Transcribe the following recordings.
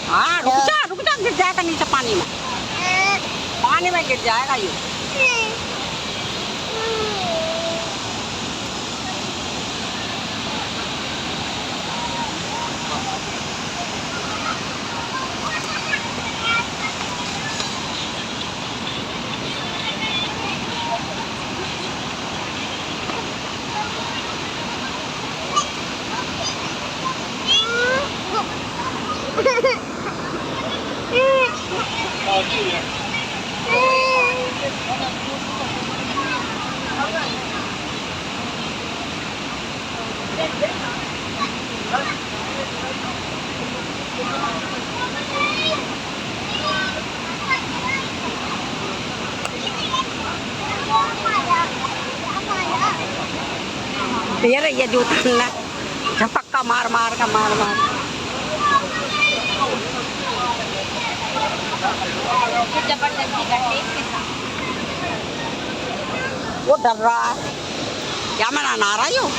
हाँ रुक जा गिर जाएगा नीचे पानी में गिर जाएगा ये। ये जूता झपक्का मार मार का मार मार वो डर रहा है क्या मैं नहा रही हूँ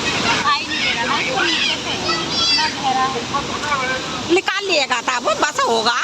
निकाल लिएगा था वो बस होगा